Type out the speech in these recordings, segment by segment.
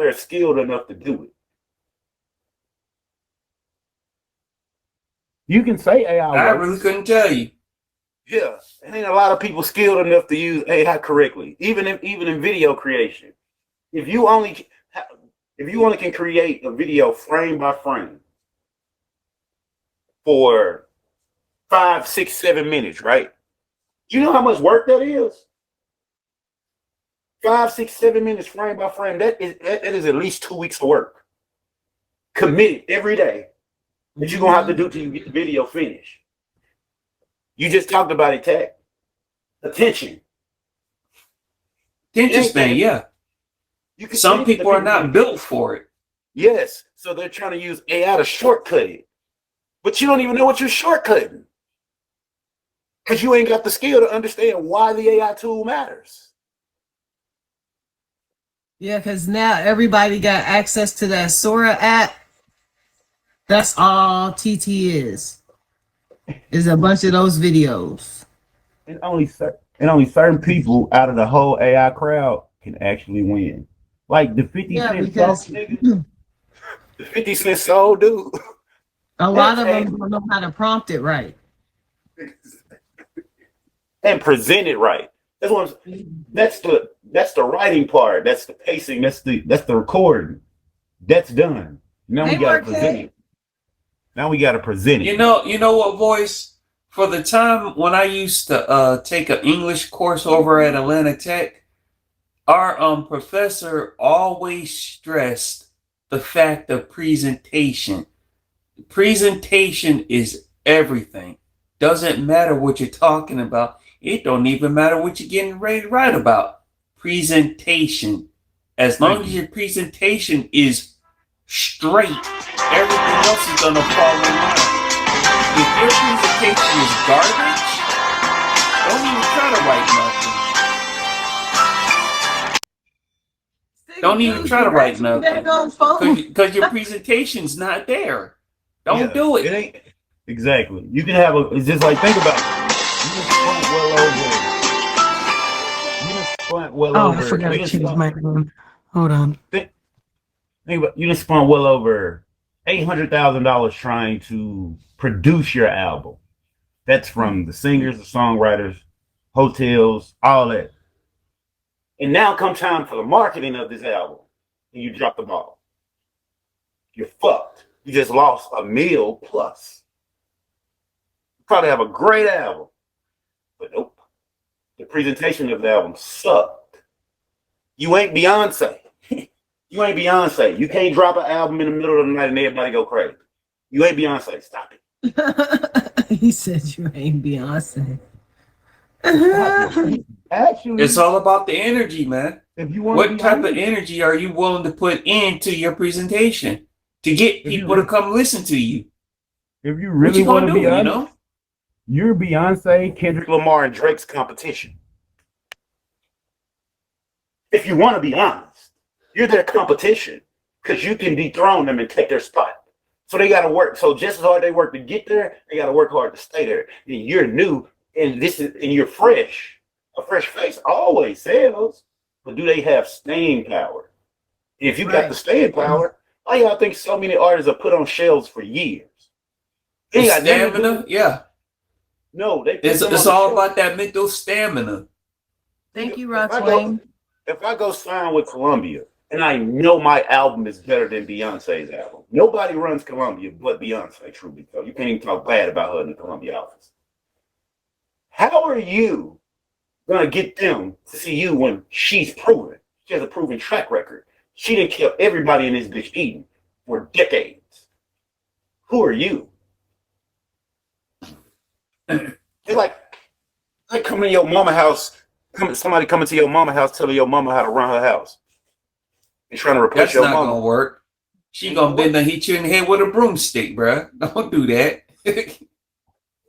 they're skilled enough to do it. You can say AI I works. really couldn't tell you. Yeah, and ain't a lot of people skilled enough to use AI correctly, even in video creation. If you only can create a video frame by frame for 5, 6, 7 minutes, right? You know how much work that is? 5, 6, 7 minutes frame by frame. That is at least 2 weeks of work. Committed every day that you're gonna have to do till you get the video finished. You just talked about it, Tech. Attention. Attention span, yeah. Some people are not built for it. Yes, so they're trying to use AI to shortcut it. But you don't even know what you're shortcutting. Because you ain't got the skill to understand why the AI tool matters. Yeah, because now everybody got access to that Sora app. That's all TT is a bunch of those videos. And only certain people out of the whole AI crowd can actually win. Like the 50 Cent soul nigga, the 50 Cent soul dude. A lot of them don't know how to prompt it right. And present it right. That's the writing part. That's the pacing. That's the recording. That's done. Now we gotta present it. Now we gotta present it. You know what, Voice? For the time when I used to take an English course over at Atlanta Tech, our professor always stressed the fact of presentation. Presentation is everything. Doesn't matter what you're talking about. It don't even matter what you're getting ready to write about. Presentation. As long as your presentation is straight, everything else is gonna fall in line. If your presentation is garbage, don't even try to write nothing. Don't even try to write nothing. Because your presentation's not there. Don't do it. It ain't exactly. You can have it's just like, think about it. You just spent well over. I forgot to change my microphone. Hold on. Think about, you just spent well over $800,000 trying to produce your album. That's from the singers, the songwriters, hotels, all that. And now come time for the marketing of this album, and you drop the ball. You're fucked. You just lost $1 million plus. You probably have a great album, but nope. The presentation of the album sucked. You ain't Beyonce. You ain't Beyonce. You can't drop an album in the middle of the night and everybody go crazy. You ain't Beyonce. Stop it. He said you ain't Beyonce. Actually, it's all about the energy, man. If you want, what type of energy are you willing to put into your presentation to get people to come listen to you? If you really want to be honest, you're Beyonce, Kendrick Lamar, and Drake's competition. If you want to be honest, you're their competition because you can dethrone them and take their spot. So they got to work. So just as hard they work to get there, they got to work hard to stay there. And you're new, and you're fresh. A fresh face always sells, but do they have staying power? If you got the staying power, why y'all think so many artists are put on shelves for years? Stamina, yeah. No, it's all about that mental stamina. Thank you, Roxanne. If I go sign with Columbia and I know my album is better than Beyonce's album, nobody runs Columbia but Beyonce, truly. So you can't even talk bad about her in the Columbia office. How are you gonna get them to see you when she's proven? She has a proven track record. She done kept everybody in this bitch eating for decades. Who are you? It's like coming to your mama house. Somebody coming to your mama house telling your mama how to run her house and trying to replace your mama. That's not gonna work. She gonna bend and hit you in the head with a broomstick, bruh. Don't do that.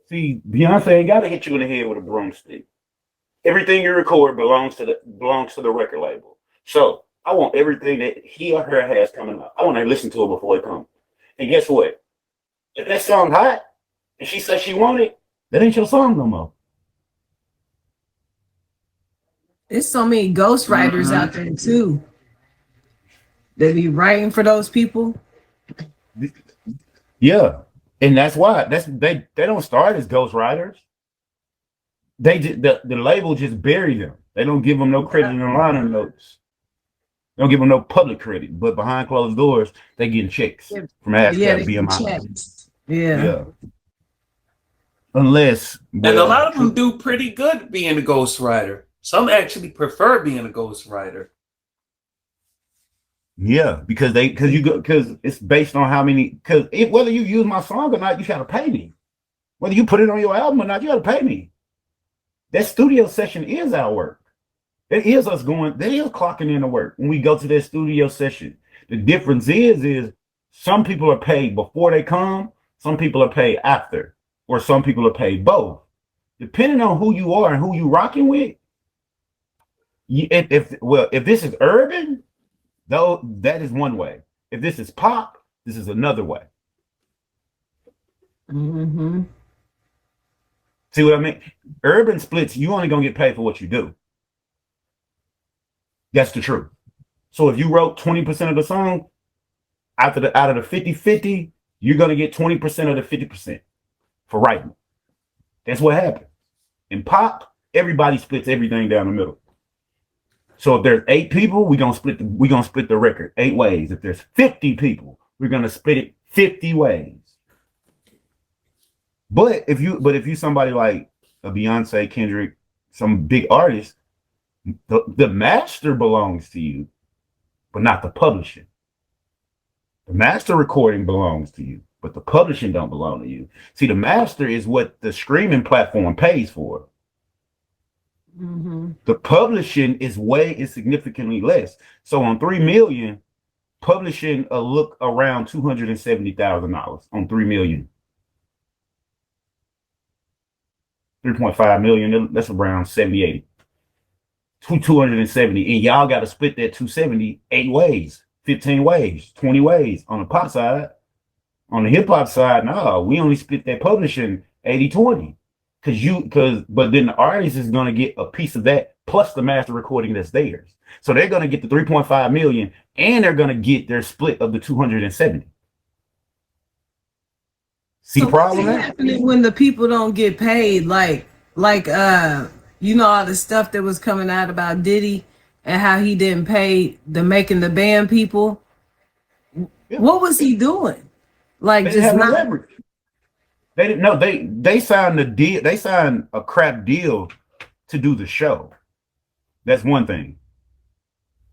See, Beyonce ain't gotta hit you in the head with a broomstick. Everything you record belongs to the record label. So I want everything that he or her has coming up. I want to listen to it before it comes. And guess what? If that song hot and she says she want it, that ain't your song no more. There's so many ghostwriters out there too. They be writing for those people. Yeah, and that's why they don't start as ghostwriters. They just the label just bury them. They don't give them no credit in the liner notes. They don't give them no public credit, but behind closed doors, they getting checks from Yeah, ASCAP, they BMI. checks. Yeah. Yeah, unless And a lot of them do pretty good being a ghostwriter. Some actually prefer being a ghostwriter. Yeah, because it's based on how many. Because whether you use my song or not, you gotta pay me. Whether you put it on your album or not, you gotta pay me. That studio session is our work. It is us going. That is clocking in the work when we go to that studio session. The difference is some people are paid before they come, some people are paid after, or some people are paid both. Depending on who you are and who you rocking with. If this is urban, though, that is one way. If this is pop, this is another way. Mm-hmm. See what I mean? Urban splits, you only gonna get paid for what you do. That's the truth. So if you wrote 20% of the song, out of the 50-50, you're gonna get 20% of the 50% for writing. That's what happened. In pop, everybody splits everything down the middle. So if there's 8 people, we're gonna split the record 8 ways. If there's 50 people, we're gonna split it 50 ways. But if you somebody like a Beyonce, Kendrick, some big artist, the master belongs to you, but not the publishing. The master recording belongs to you, but the publishing don't belong to you. See, the master is what the streaming platform pays for. Mm-hmm. The publishing is significantly less. So on 3 million, publishing a look around $270,000 on 3 million. 3.5 million, that's around 70, 80. 270. And y'all got to split that 270 8 ways, 15 ways, 20 ways on the pop side. On the hip hop side, no, we only split that publishing 80-20. But then the artist is going to get a piece of that plus the master recording that's theirs. So they're going to get the 3.5 million and they're going to get their split of the 270. See the problem? What's happening when the people don't get paid? Like you know, all the stuff that was coming out about Diddy and how he didn't pay the Making the Band people. Yeah. What was he doing? Like, they just not not leverage. They didn't know they signed the deal. They signed a crap deal to do the show. That's one thing.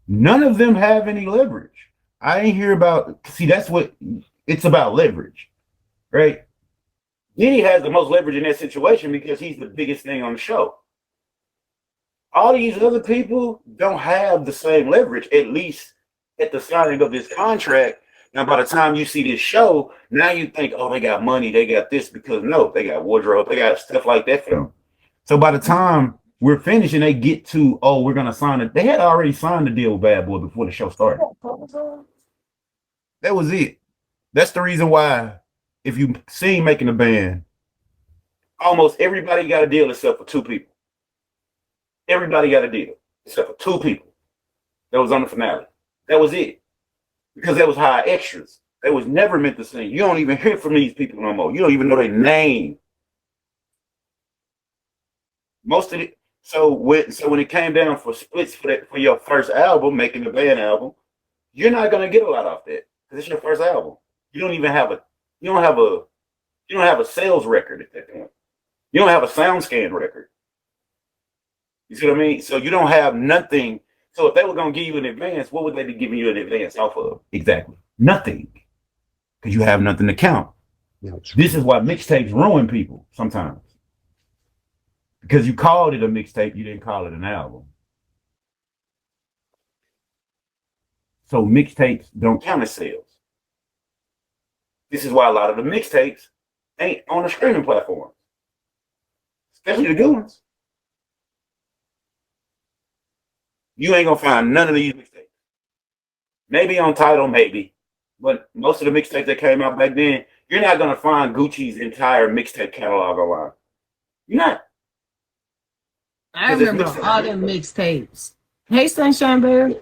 None of them have any leverage. I ain't hear about. See, that's what it's about, leverage, right? Diddy has the most leverage in that situation because he's the biggest thing on the show. All these other people don't have the same leverage, at least at the signing of this contract. Now, by the time you see this show, now you think, oh, they got money, they got this, because no, they got wardrobe, they got stuff like that for them. So by the time we're finished and they get to, oh, we're going to sign it, they had already signed the deal with Bad Boy before the show started. That was it. That's the reason why, if you see Making the Band, almost everybody got a deal except for 2 people. Everybody got a deal except for 2 people that was on the finale. That was it. Because that was high extras. They was never meant to sing. You don't even hear from these people no more. You don't even know their name. Most of it. So when it came down for splits for your first album, Making the Band album, you're not gonna get a lot off that because it's your first album. You don't have a sales record at that point. You don't have a SoundScan record. You see what I mean? So you don't have nothing. So if they were going to give you an advance, what would they be giving you an advance off of? Exactly. Nothing. Because you have nothing to count. Yeah, this is why mixtapes ruin people sometimes. Because you called it a mixtape, you didn't call it an album. So mixtapes don't count as sales. This is why a lot of the mixtapes ain't on the streaming platforms. Especially the good ones. You ain't gonna find none of these mixtapes. Maybe on Tidal, maybe. But most of the mixtapes that came out back then, you're not gonna find Gucci's entire mixtape catalog online. You're not. I remember all them mixtapes. Hey, Sunshine Bear.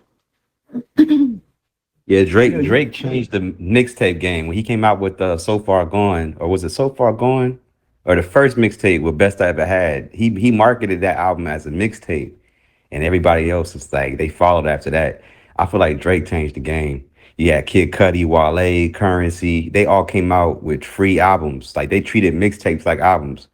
Yeah, Yeah, Drake changed the mixtape game when he came out with So Far Gone, or was it So Far Gone? Or the first mixtape with Best I Ever Had. He marketed that album as a mixtape, and everybody else is like they followed after that. I feel like Drake changed the game. Yeah, Kid Cudi, Wale, Currency, they all came out with free albums. Like they treated mixtapes like albums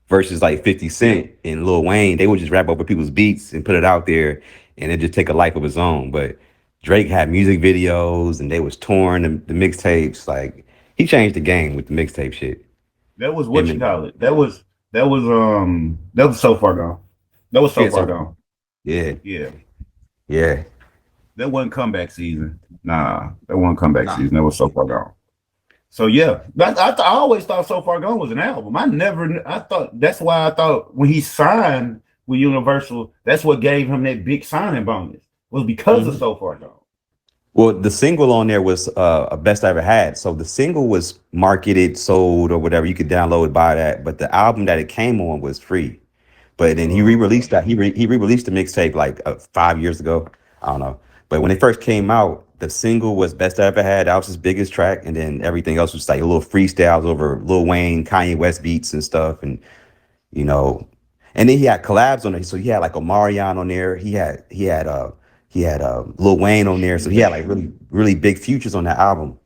versus like 50 Cent and Lil Wayne. They would just rap over people's beats and put it out there and it just take a life of its own. But Drake had music videos and they was touring the mixtapes. Like he changed the game with the mixtape shit. that was what Him you and call it. That was so far gone. That was so yeah, far so gone. yeah, Yeah, yeah. that wasn't comeback season. Nah, that wasn't comeback Nah. season. That was so far gone. So yeah, I always thought So Far Gone was an album. I thought that's why I thought when he signed with Universal, that's what gave him that big signing bonus was because of Mhm. So Far Gone. Well, the single on there was a best I ever had. So the single was marketed, sold, or whatever. You could download, buy that. But the album that it came on was free. But then he re-released that. He re-released the mixtape like 5 years ago. I don't know. But when it first came out, the single was Best I Ever Had. That was his biggest track, and then everything else was like a little freestyles over Lil Wayne, Kanye West beats and stuff, and you know. And then he had collabs on it. So he had like Omarion on there. He had Lil Wayne on there. So he had like really big futures on that album.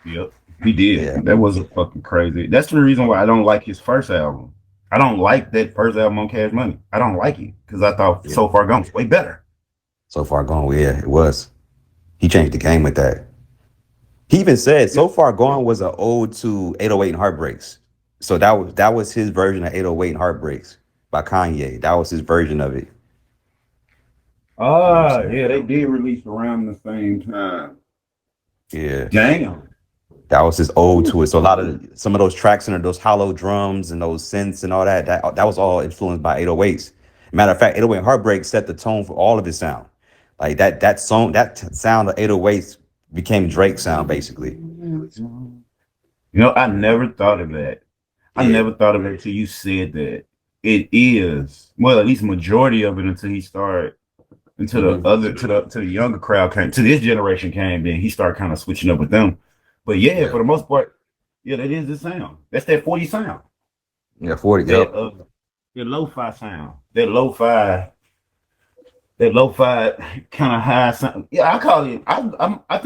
Yep, he did. Yeah, That was a fucking crazy. That's the reason why I don't like his first album. I don't like that first album on Cash Money. I don't like it because I thought yeah. So Far Gone was way better. So Far Gone, yeah, it was. He changed the game with that. He even said Yeah. So Far Gone was an ode to 808 and Heartbreaks. So that was his version of 808 and Heartbreaks by Kanye. That was his version of it. You know what I'm saying? Yeah, they did release around the same time. Yeah. Damn. That was his ode to it. So some of those tracks and those hollow drums and those synths and all that was all influenced by 808s. Matter of fact, 808 and Heartbreak set the tone for all of his sound. Like that song, sound of 808s became Drake's sound basically. You know, I never thought of that. I Yeah. never thought of it until you said that. It is well, at least majority of it until Mhm. the younger crowd came to this generation came. Then he started kind of switching up with them. But yeah, Yeah. for the most part, yeah, that is the sound. That's that 40 sound. Yeah, 40. That Yep. that lo-fi sound. That lo-fi kind of high sound. Yeah, I call it. I